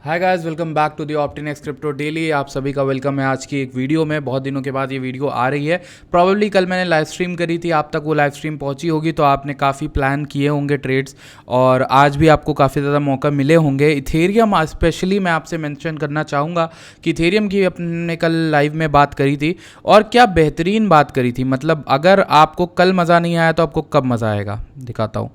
Hi guys, welcome back to the Optinex crypto daily. आप सभी का वेलकम है आज की एक वीडियो में। बहुत दिनों के बाद ये वीडियो आ रही है। प्रॉब्लली कल मैंने लाइव स्ट्रीम करी थी, आप तक वो लाइव स्ट्रीम पहुंची होगी तो आपने काफ़ी प्लान किए होंगे ट्रेड्स, और आज भी आपको काफ़ी ज़्यादा मौका मिले होंगे। इथेरियम स्पेशली मैं आपसे मेंशन करना चाहूँगा कि इथेरियम की अपने कल लाइव में बात करी थी, और क्या बेहतरीन बात करी थी। मतलब अगर आपको कल मज़ा नहीं आया तो आपको कब मज़ा आएगा, दिखाता हूँ।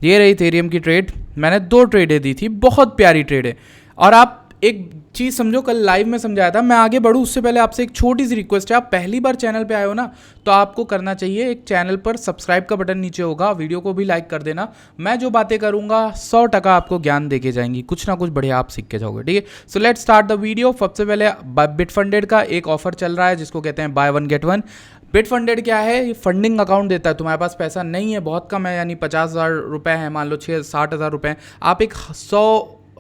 ये रही इथेरियम की ट्रेड, मैंने 2 ट्रेडें दी थी, बहुत प्यारी ट्रेड है। और आप एक चीज़ समझो, कल लाइव में समझाया था। मैं आगे बढ़ूँ उससे पहले आपसे एक छोटी सी रिक्वेस्ट है। आप पहली बार चैनल पे आए हो ना, तो आपको करना चाहिए, एक चैनल पर सब्सक्राइब का बटन नीचे होगा, वीडियो को भी लाइक कर देना। मैं जो बातें करूँगा 100% आपको ज्ञान देके जाएंगी, कुछ ना कुछ बढ़िया आप सीख के जाओगे, ठीक है। So let's start the video. सबसे पहले बिटफंडेड का एक ऑफर चल रहा है जिसको कहते हैं बाय वन गेट वन। बिटफंडेड क्या है? ये फंडिंग अकाउंट देता है। तुम्हारे पास पैसा नहीं है, बहुत कम है, यानी 50,000 रुपये है, मान लो 60,000 रुपये, आप एक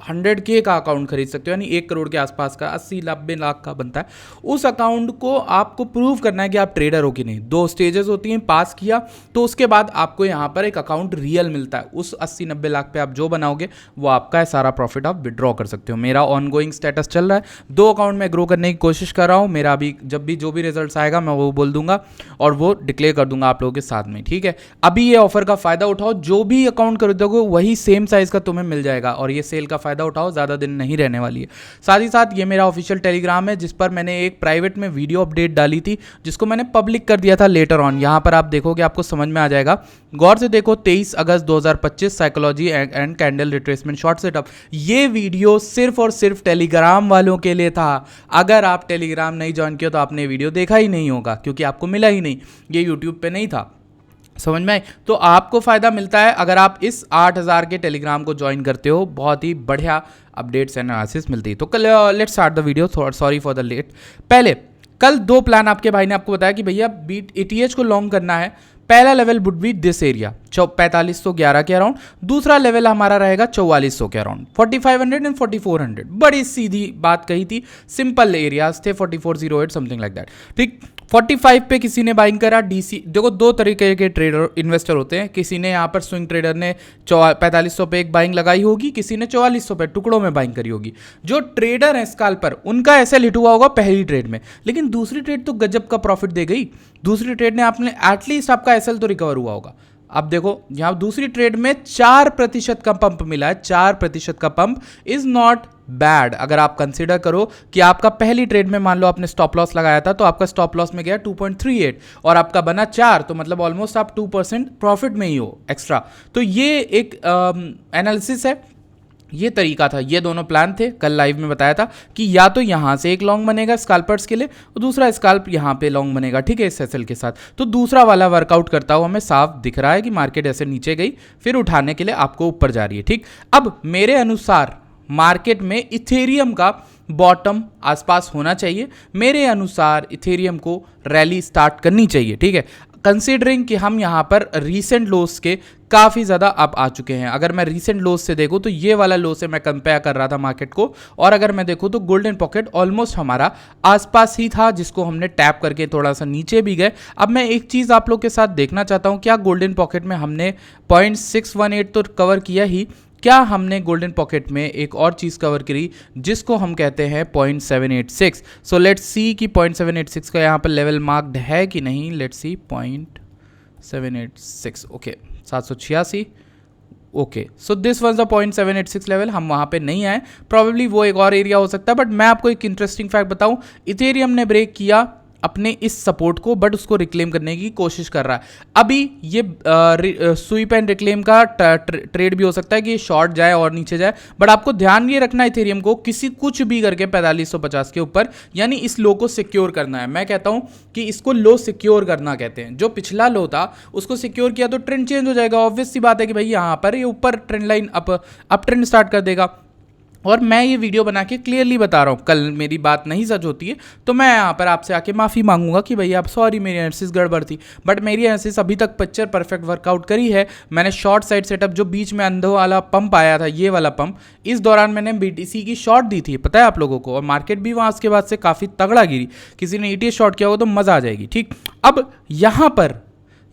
100K का अकाउंट खरीद सकते हो, यानी 1 करोड़ के आसपास का, 80-90 लाख का बनता है। उस अकाउंट को आपको प्रूव करना है कि आप ट्रेडर हो कि नहीं। 2 स्टेजेस होती हैं, पास किया तो उसके बाद आपको यहाँ पर एक अकाउंट रियल मिलता है। उस 80-90 लाख पे आप जो बनाओगे वो आपका है, सारा प्रॉफिट आप विड्रॉ कर सकते हो। मेरा ऑनगोइंग स्टेटस चल रहा है, 2 अकाउंट में ग्रो करने की कोशिश कर रहा हूँ। मेरा अभी जब भी जो भी रिजल्ट आएगा मैं वो बोल दूंगा और वो डिक्लेयर कर दूंगा आप लोगों के साथ में, ठीक है। अभी ये ऑफर का फायदा उठाओ, जो भी अकाउंट खरीदोगे वही सेम साइज का तुम्हें मिल जाएगा, और ये सेल का फायदा उठाओ, ज़्यादा दिन नहीं रहने वाली है। साथ ही साथ ये मेरा ऑफिशियल टेलीग्राम है जिस पर मैंने एक प्राइवेट में वीडियो अपडेट डाली थी, जिसको मैंने पब्लिक कर दिया था लेटर ऑन। यहाँ पर आप देखोगे, आपको समझ में आ जाएगा। गौर से देखो, 23 अगस्त 2025 psychology and candle retracement short setup. ये वीडियो सिर्फ और सिर्फ टेलीग्राम वालों के लिए था। अगर आप टेलीग्राम नहीं ज्वाइन किया तो आपने वीडियो देखा ही नहीं होगा, क्योंकि आपको मिला ही नहीं, ये यूट्यूब पे नहीं था। समझ में आए? तो आपको फ़ायदा मिलता है अगर आप इस 8,000 के टेलीग्राम को ज्वाइन करते हो। बहुत ही बढ़िया अपडेट्स एनालिसिस मिलती है। तो कल let's start the video, sorry for the late. पहले कल 2 प्लान आपके भाई ने आपको बताया कि भैया बीट ETH को लॉन्ग करना है। पहला level would be this area 4511 के अराउंड, दूसरा लेवल हमारा रहेगा 4400 के अराउंड, 4500 एंड 4400। बड़ी सीधी बात कही थी, सिंपल एरियाज थे, 4408 समथिंग लाइक दैट, ठीक। 45 पे किसी ने बाइंग करा। डीसी देखो, 2 तरीके के ट्रेडर इन्वेस्टर होते हैं। किसी ने यहाँ पर स्विंग ट्रेडर ने 4500 पे एक बाइंग लगाई होगी, किसी ने 4400 पे टुकड़ों में बाइंग करी होगी। जो ट्रेडर है स्कैल्पर, उनका एसएल हिट हुआ होगा पहली ट्रेड में, लेकिन दूसरी ट्रेड तो गजब का प्रॉफिट दे गई। दूसरी ट्रेड ने आपने एटलीस्ट आपका एसएल तो रिकवर हुआ होगा। अब देखो, यहाँ दूसरी ट्रेड में 4% का पंप मिला है। 4% का पंप इज नॉट बैड। अगर आप कंसीडर करो कि आपका पहली ट्रेड में मान लो आपने स्टॉप लॉस लगाया था, तो आपका स्टॉप लॉस में गया 2.38 और आपका बना 4, तो मतलब ऑलमोस्ट आप 2% प्रॉफिट में ही हो एक्स्ट्रा। तो ये एक एनालिसिस है, ये तरीका था। ये दोनों प्लान थे, कल लाइव में बताया था कि या तो यहाँ से एक लॉन्ग बनेगा स्कैल्पर्स के लिए, और दूसरा स्कैल्प यहाँ पे लॉन्ग बनेगा, ठीक है, इस एसएल के साथ। तो दूसरा वाला वर्कआउट करता हुआ हमें साफ दिख रहा है कि मार्केट ऐसे नीचे गई, फिर उठाने के लिए आपको ऊपर जा रही है, ठीक। अब मेरे अनुसार मार्केट में इथेरियम का बॉटम आसपास होना चाहिए। मेरे अनुसार इथेरियम को रैली स्टार्ट करनी चाहिए, ठीक है, कंसीडरिंग कि हम यहाँ पर रीसेंट लोस के काफ़ी ज़्यादा अप आ चुके हैं। अगर मैं रीसेंट लोस से देखूँ तो ये वाला लो से मैं कंपेयर कर रहा था मार्केट को, और अगर मैं देखूँ तो गोल्डन पॉकेट ऑलमोस्ट हमारा आसपास ही था, जिसको हमने टैप करके थोड़ा सा नीचे भी गए। अब मैं एक चीज़ आप लोग के साथ देखना चाहता हूँ, क्या गोल्डन पॉकेट में हमने 0.618 तो कवर किया ही, क्या हमने गोल्डन पॉकेट में एक और चीज़ कवर करी जिसको हम कहते हैं 0.786। सो लेट्स सी कि 0.786 का यहाँ पर लेवल मार्क्ड है कि नहीं। Let's see 0.786, okay, 786, okay. So this was the 0.786 level, हम वहाँ पे नहीं आए। प्रॉबेबली वो एक और एरिया हो सकता है, बट मैं आपको एक इंटरेस्टिंग फैक्ट बताऊँ, इथेरियम ने ब्रेक किया अपने इस सपोर्ट को, बट उसको रिक्लेम करने की कोशिश कर रहा है। अभी ये स्वीप एंड रिक्लेम का ट्रेड भी हो सकता है कि ये शॉर्ट जाए और नीचे जाए, बट आपको ध्यान ये रखना है इथेरियम को किसी कुछ भी करके 4550 के ऊपर, यानी इस लो को सिक्योर करना है। मैं कहता हूं कि इसको लो सिक्योर करना कहते हैं। जो पिछला लो था उसको सिक्योर किया तो ट्रेंड चेंज हो जाएगा। ऑब्वियस सी बात है कि भाई यहाँ पर ये ऊपर trend line up trend start कर देगा। और मैं ये वीडियो बना के क्लियरली बता रहा हूँ, कल मेरी बात नहीं सच होती है तो मैं यहाँ पर आपसे आके माफ़ी मांगूंगा कि भैया आप सॉरी, मेरी एनालिसिस गड़बड़ थी, बट मेरी एनालिसिस अभी तक पिक्चर परफेक्ट वर्कआउट करी है। मैंने शॉर्ट साइड सेटअप, जो बीच में अंधो वाला पंप आया था, ये वाला पंप, इस दौरान मैंने BTC की शॉर्ट दी थी, पता है आप लोगों को, और मार्केट भी वहाँ उसके बाद से काफ़ी तगड़ा गिरी। किसी ने ETH शॉर्ट किया हो तो मज़ा आ जाएगी, ठीक। अब यहाँ पर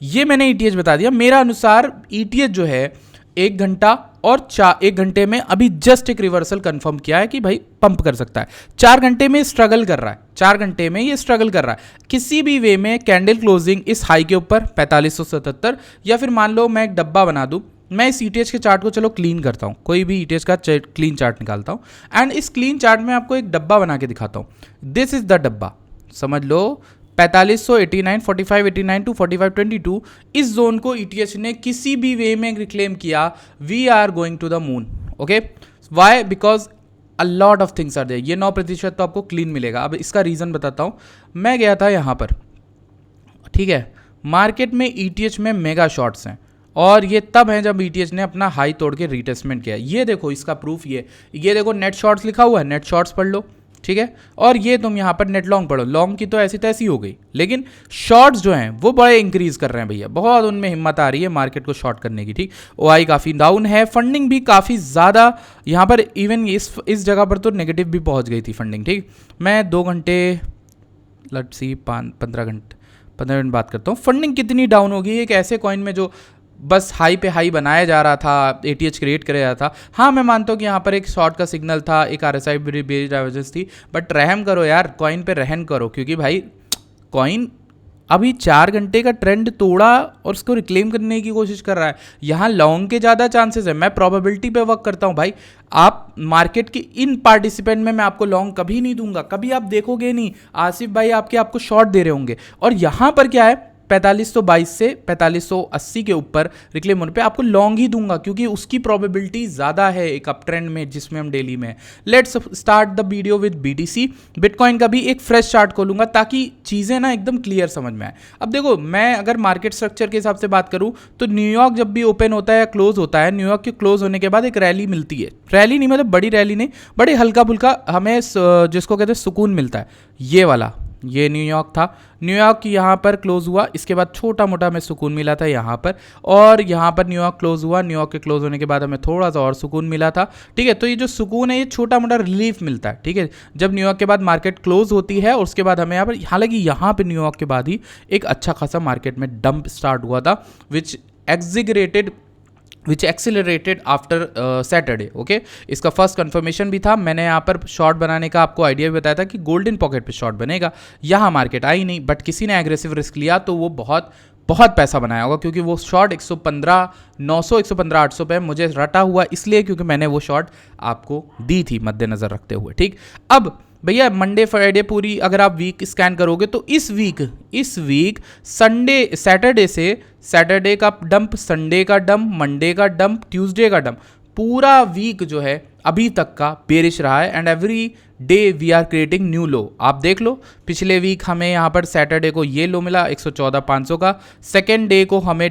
ये मैंने ETH बता दिया। मेरा अनुसार ETH जो है 1 घंटा और 1 घंटे में अभी जस्ट एक रिवर्सल कंफर्म किया है कि भाई पंप कर सकता है। 4 घंटे में स्ट्रगल कर रहा है, 4 घंटे में ये स्ट्रगल कर रहा है। किसी भी वे में कैंडल क्लोजिंग इस हाई के ऊपर 4577, या फिर मान लो मैं एक डब्बा बना दूं, मैं इस ETH के चार्ट को चलो क्लीन करता हूं, कोई भी ETH का क्लीन चार्ट निकालता हूं एंड इस क्लीन चार्ट में आपको एक डब्बा बना के दिखाता हूं। दिस इज द डब्बा, समझ लो 4589, 4589 टू 4522 इस जोन को ETH ने किसी भी वे में रिक्लेम किया। We are going to the moon. Okay, why? Because a lot of things are there. ये 9% तो आपको क्लीन मिलेगा। अब इसका रीज़न बताता हूँ। मैं गया था यहाँ पर, ठीक है, मार्केट में ETH में मेगा शॉर्ट्स हैं और ये तब है जब ETH ने अपना हाई तोड़ के रीटेस्टमेंट किया। ये देखो इसका प्रूफ, ये देखो नेट शॉर्ट्स लिखा हुआ है, नेट शॉर्ट्स पढ़ लो, ठीक है। और ये तुम यहाँ पर नेट लॉन्ग पढ़ो, लॉन्ग की तो ऐसी तैसी हो गई, लेकिन शॉर्ट्स जो हैं वो बड़े इंक्रीज कर रहे हैं भैया, बहुत उनमें हिम्मत आ रही है मार्केट को शॉर्ट करने की, ठीक। OI काफ़ी डाउन है, फंडिंग भी काफ़ी ज़्यादा यहाँ पर, इवन इस जगह पर तो नेगेटिव भी पहुँच गई थी फंडिंग, ठीक। मैं 2 घंटे लेट्स सी 15 मिनट बात करता हूँ। फंडिंग कितनी डाउन होगी एक ऐसे कॉइन में जो बस हाई पे हाई बनाया जा रहा था, ATH क्रिएट किया जा रहा था। हाँ, मैं मानता हूँ कि यहाँ पर एक शॉर्ट का सिग्नल था, एक RSI बेस्ड डाइवर्जेंस थी, बट रहम करो यार, कॉइन पे रहम करो, क्योंकि भाई कॉइन अभी 4 घंटे का ट्रेंड तोड़ा और उसको रिक्लेम करने की कोशिश कर रहा है। यहाँ लॉन्ग के ज़्यादा चांसेस है। मैं प्रोबेबिलिटी पे वर्क करता हूँ भाई। आप मार्केट की इन पार्टिसिपेंट में मैं आपको लॉन्ग कभी नहीं दूंगा, कभी आप देखोगे नहीं आसिफ भाई आपको शॉर्ट दे रहे होंगे। और यहाँ पर क्या है, 4522 से 4580 के ऊपर रिक्लेम होने पे आपको लॉन्ग ही दूंगा, क्योंकि उसकी प्रोबेबिलिटी ज़्यादा है एक अप ट्रेंड में जिसमें हम डेली में। Let's start the video with BTC। Bitcoin का भी एक फ्रेश चार्ट खोलूंगा ताकि चीज़ें ना एकदम क्लियर समझ में आए। अब देखो, मैं अगर मार्केट स्ट्रक्चर के हिसाब से बात करूँ तो न्यूयॉर्क जब भी ओपन होता है या क्लोज होता है, न्यूयॉर्क के क्लोज होने के बाद एक रैली मिलती है। रैली नहीं मतलब बड़ी रैली नहीं, बड़े हल्का फुल्का हमें जिसको कहते हैं सुकून मिलता है। ये वाला, ये न्यूयॉर्क था, न्यूयॉर्क यहाँ पर क्लोज हुआ, इसके बाद छोटा मोटा हमें सुकून मिला था यहाँ पर, और यहाँ पर न्यूयॉर्क क्लोज हुआ, न्यूयॉर्क के क्लोज होने के बाद हमें थोड़ा सा और सुकून मिला था, ठीक है। तो ये जो सुकून है ये छोटा मोटा रिलीफ मिलता है, ठीक है, जब न्यूयॉर्क के बाद मार्केट क्लोज होती है। और उसके बाद हमें यहाँ पर, हालांकि यहाँ पर न्यूयॉर्क के बाद ही एक अच्छा खासा मार्केट में डंप स्टार्ट हुआ था, विच एक्सिलरेटेड आफ्टर सैटरडे। ओके, इसका फर्स्ट कंफर्मेशन भी था। मैंने यहाँ पर शॉर्ट बनाने का आपको आइडिया भी बताया था कि गोल्डन पॉकेट पे शॉर्ट बनेगा। यहाँ मार्केट आई नहीं, बट किसी ने एग्रेसिव रिस्क लिया तो वो बहुत पैसा बनाया होगा, क्योंकि वो शॉर्ट 115,900 115,800 पे मुझे रटा हुआ इसलिए क्योंकि मैंने वो शॉर्ट आपको दी थी मद्देनजर रखते हुए, ठीक। अब भैया मंडे फ्राइडे पूरी अगर आप वीक स्कैन करोगे तो इस वीक सैटरडे का डंप, संडे का डंप, मंडे का डंप, ट्यूसडे का डंप, पूरा वीक जो है अभी तक का बेरिश रहा है। And every day we are creating new low. आप देख लो, पिछले वीक हमें यहाँ पर सैटरडे को ये लो मिला 114,500 का, सेकेंड डे को हमें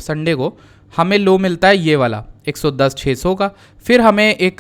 संडे को हमें लो मिलता है ये वाला 110,600 का, फिर हमें एक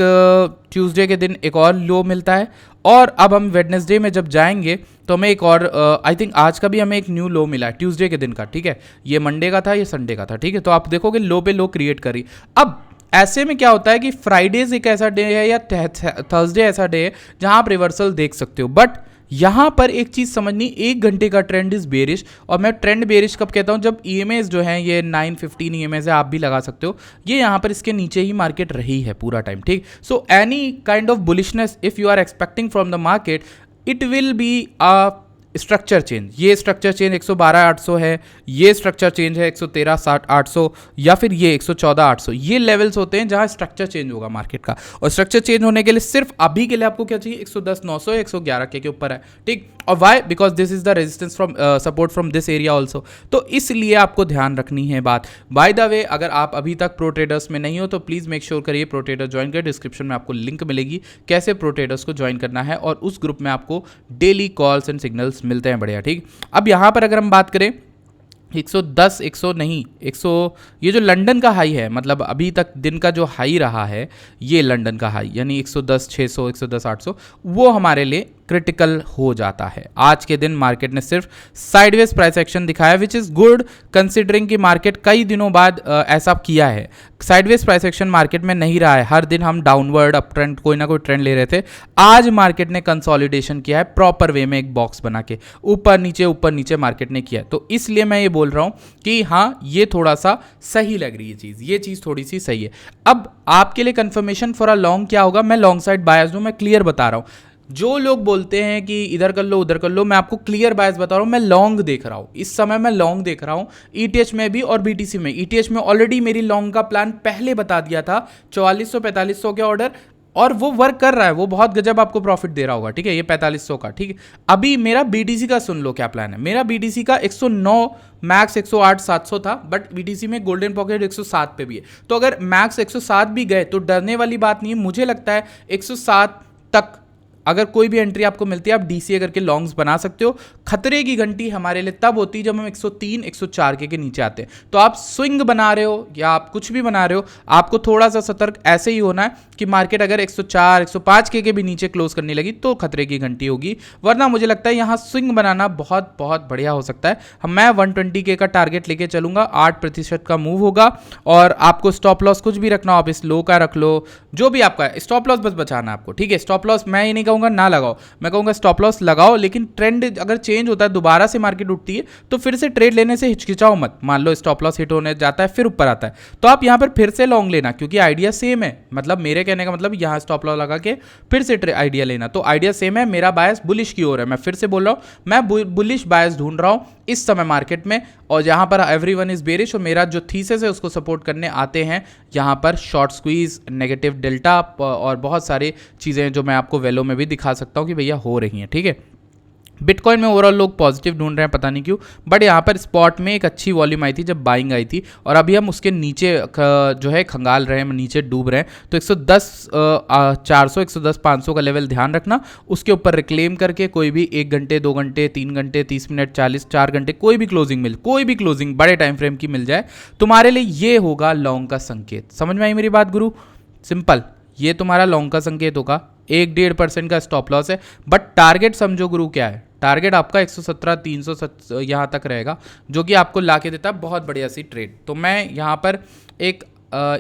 ट्यूसडे के दिन एक और लो मिलता है, और अब हम वेडनेसडे में जब जाएंगे तो हमें एक और आई थिंक आज का भी हमें एक न्यू लो मिला है ट्यूसडे के दिन का, ठीक है। ये मंडे का था, ये संडे का था, ठीक है। तो आप देखोगे लो पे लो क्रिएट करी। अब ऐसे में क्या होता है कि फ्राइडेज एक ऐसा डे है या थर्सडे ऐसा डे है जहां आप रिवर्सल देख सकते हो, बट यहाँ पर एक चीज़ समझनी, 1 घंटे का ट्रेंड इज बेरिश। और मैं ट्रेंड बेरिश कब कहता हूँ, जब EMAs जो हैं ये 915 EMAs है, आप भी लगा सकते हो, ये यहाँ पर इसके नीचे ही मार्केट रही है पूरा टाइम, ठीक। So any kind of bullishness if you are expecting from the market, it will be a structure change. ये स्ट्रक्चर चेंज 112,800 है, ये स्ट्रक्चर चेंज है 113,800, या फिर ये 114,800। ये लेवल्स होते हैं जहां स्ट्रक्चर चेंज होगा मार्केट का। और स्ट्रक्चर चेंज होने के लिए सिर्फ अभी के लिए आपको क्या चाहिए, 110,900 या 111 के ऊपर है, ठीक। और why, because this is the resistance from support from this area also. तो इसलिए आपको ध्यान रखनी है बात। बाय द वे, अगर आप अभी तक प्रो ट्रेडर्स में नहीं हो तो प्लीज़ मेक श्योर करिए प्रो ट्रेडर ज्वाइन करिए। डिस्क्रिप्शन में आपको लिंक मिलेगी कैसे प्रो ट्रेडर्स को ज्वाइन करना है, और उस ग्रुप में आपको डेली कॉल्स एंड सिग्नल्स मिलते हैं, बढ़िया, ठीक। अब यहाँ पर अगर हम बात करें 110, 100 ये जो लंदन का हाई है, मतलब अभी तक दिन का जो हाई रहा है ये लंदन का हाई, यानी 110,600, 110,800, वो हमारे लिए क्रिटिकल हो जाता है। आज के दिन मार्केट ने सिर्फ साइडवेज प्राइस एक्शन दिखाया, विच इज गुड कंसिडरिंग कि मार्केट कई दिनों बाद ऐसा किया है। साइडवेज प्राइस एक्शन मार्केट में नहीं रहा है, हर दिन हम डाउनवर्ड अप ट्रेंड कोई ना कोई ट्रेंड ले रहे थे। आज मार्केट ने कंसोलिडेशन किया है प्रॉपर वे में, एक बॉक्स बना के ऊपर नीचे मार्केट ने किया है। तो इसलिए मैं ये बोल रहा हूं कि हाँ, ये थोड़ा सा सही लग रही है चीज, ये चीज थोड़ी सी सही है। अब आपके लिए कंफर्मेशन फॉर अ लॉन्ग क्या होगा, मैं लॉन्ग साइड बायस हूं, मैं क्लियर बता रहा हूं। जो लोग बोलते हैं कि इधर कर लो उधर कर लो, मैं आपको क्लियर बायस बता रहा हूं, मैं लॉन्ग देख रहा हूं, इस समय मैं लॉन्ग देख रहा हूं ईटीएच में भी और बीटीसी में। ईटीएच में ऑलरेडी मेरी लॉन्ग का प्लान पहले बता दिया था, 4400-4500 के ऑर्डर, और वो वर्क कर रहा है, वो बहुत गजब आपको प्रॉफिट दे रहा होगा, ठीक है, ये 4500 का, ठीक है। अभी मेरा बीटीसी का सुन लो क्या प्लान है। मेरा बीटीसी का 109 मैक्स 108-700 था, बट बीटीसी में गोल्डन पॉकेट 107 पे भी है। तो अगर मैक्स 107 भी गए तो डरने वाली बात नहीं है। मुझे लगता है 107 तक अगर कोई भी एंट्री आपको मिलती है, आप डीसीए करके लॉन्ग्स बना सकते हो। खतरे की घंटी हमारे लिए तब होती है जब हम 103-104 के नीचे आते हैं। तो आप स्विंग बना रहे हो या आप कुछ भी बना रहे हो, आपको थोड़ा सा सतर्क ऐसे ही होना है कि मार्केट अगर 104-105 के भी नीचे क्लोज करने लगी तो खतरे की घंटी होगी, वरना मुझे लगता है यहाँ स्विंग बनाना बहुत बहुत बढ़िया हो सकता है। मैं 120 के का टारगेट लेके चलूंगा, 8% का मूव होगा, और आपको स्टॉप लॉस कुछ भी रखना हो आप इस लो का रख लो, जो भी आपका है, स्टॉप लॉस बस बचाना आपको, ठीक है। स्टॉप लॉस मैं ये नहीं कहूंगा ना लगाओ, मैं कहूंगा स्टॉप लॉस लगाओ, लेकिन ट्रेंड अगर चेंज होता है, दोबारा से मार्केट उठती है, तो फिर से ट्रेड लेने से हिचकिचाओ मत। मान लो स्टॉप लॉस हिट होने जाता है, फिर ऊपर आता है, तो आप यहां पर फिर से लॉन्ग लेना, क्योंकि आइडिया सेम है। मतलब मेरे कहने का मतलब यहां स्टॉप लॉस लगा के फिर से आइडिया लेना, तो आइडिया सेम है। मेरा बायस बुलिश की ओर है, मैं फिर से बोल रहा हूं, मैं बुलिश बायस ढूंढ रहा हूं इस समय मार्केट में, और जहां पर एवरीवन इज बेरिश, और मेरा जो थीसिस है उसको सपोर्ट करने आते हैं यहां पर शॉर्ट स्क्वीज, नेगेटिव डेल्टा, और बहुत सारी चीजें जो मैं आपको वेलो में भी दिखा सकता हूं कि भैया हो रही हैं, ठीक है। बिटकॉइन में ओवरऑल लोग पॉजिटिव ढूंढ रहे हैं, पता नहीं क्यों, बट यहाँ पर स्पॉट में एक अच्छी वॉल्यूम आई थी जब बाइंग आई थी, और अभी हम उसके नीचे जो है खंगाल रहे हैं, नीचे डूब रहे हैं। तो 110 400 110 500 का लेवल ध्यान रखना, उसके ऊपर रिक्लेम करके कोई भी 1 घंटे 2 घंटे 3 घंटे 30 मिनट 40 4 घंटे कोई भी क्लोजिंग बड़े टाइम फ्रेम की मिल जाए, तुम्हारे लिए ये होगा लॉन्ग का संकेत। समझ में आई मेरी बात गुरु? सिंपल, ये तुम्हारा लॉन्ग का संकेत होगा। 1-1.5% का स्टॉप लॉस है, बट टारगेट समझो गुरु क्या है। टारगेट आपका 117-300 यहाँ तक रहेगा, जो कि आपको ला के देता है बहुत बढ़िया सी ट्रेड। तो मैं यहाँ पर एक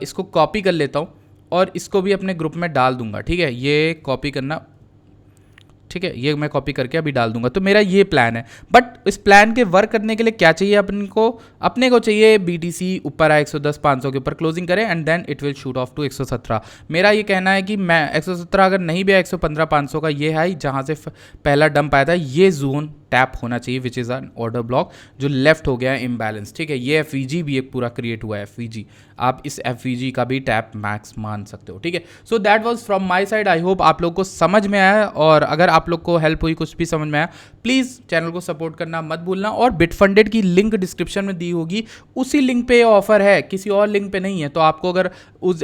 इसको कॉपी कर लेता हूँ और इसको भी अपने ग्रुप में डाल दूंगा, ठीक है। ये कॉपी करना, ठीक है, ये मैं कॉपी करके अभी डाल दूंगा। तो मेरा ये प्लान है, बट इस प्लान के वर्क करने के लिए क्या चाहिए अपने को चाहिए बीटीसी ऊपर आए 110-500 के ऊपर क्लोजिंग करें, and then it will shoot off to 117। मेरा ये कहना है कि मैं 117 अगर नहीं भी 115-500 का ये है जहां से पहला डंप आया था, ये जोन टैप होना चाहिए, which is an order block जो लेफ्ट हो गया है इम्बैलेंस, ठीक है। ये एफवीजी भी एक पूरा क्रिएट हुआ है, एफवीजी, आप इस एफवीजी का भी टैप मैक्स मान सकते हो, ठीक है। So that was from my side. I hope आप लोग को समझ में आया, और अगर आप लोग को हेल्प हुई, कुछ भी समझ में आया, प्लीज़ चैनल को सपोर्ट करना मत भूलना। और बिटफंडेड की लिंक डिस्क्रिप्शन में दी होगी, उसी लिंक पे ऑफर है, किसी और लिंक पे नहीं है। तो आपको अगर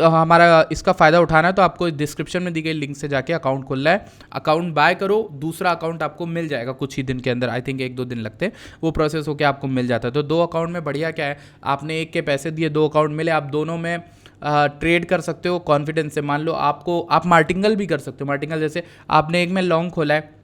हमारा इसका फ़ायदा उठाना है तो आपको डिस्क्रिप्शन में दी गई लिंक से जाके अकाउंट खोलना है, अकाउंट बाय करो, दूसरा अकाउंट आपको मिल जाएगा कुछ ही दिन के अंदर, आई थिंक 1-2 दिन लगते हैं, वो प्रोसेस होकर आपको मिल जाता है। तो 2 अकाउंट में बढ़िया क्या है, आपने एक के पैसे दिए, 2 अकाउंट मिले, आप दोनों में ट्रेड कर सकते हो कॉन्फिडेंस से। मान लो आप मार्टिंगल भी कर सकते हो, मार्टिंगल जैसे आपने एक में लॉन्ग खोला है,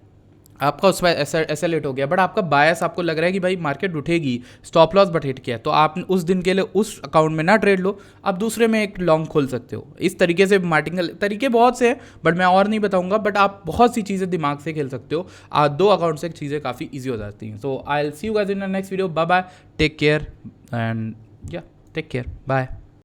आपका उस पर एसेलेट हो गया, बट आपका बायस आपको लग रहा है कि भाई मार्केट उठेगी, स्टॉप लॉस बट हिट किया, तो आप उस दिन के लिए उस अकाउंट में ना ट्रेड लो, आप दूसरे में एक लॉन्ग खोल सकते हो। इस तरीके से मार्टिंगल तरीके बहुत से हैं, बट मैं और नहीं बताऊंगा, बट आप बहुत सी चीज़ें दिमाग से खेल सकते हो। 2 अकाउंट से चीज़ें काफ़ी ईजी हो जाती हैं। So I will see you guys in the next video, bye bye, take care, and yeah take care, bye.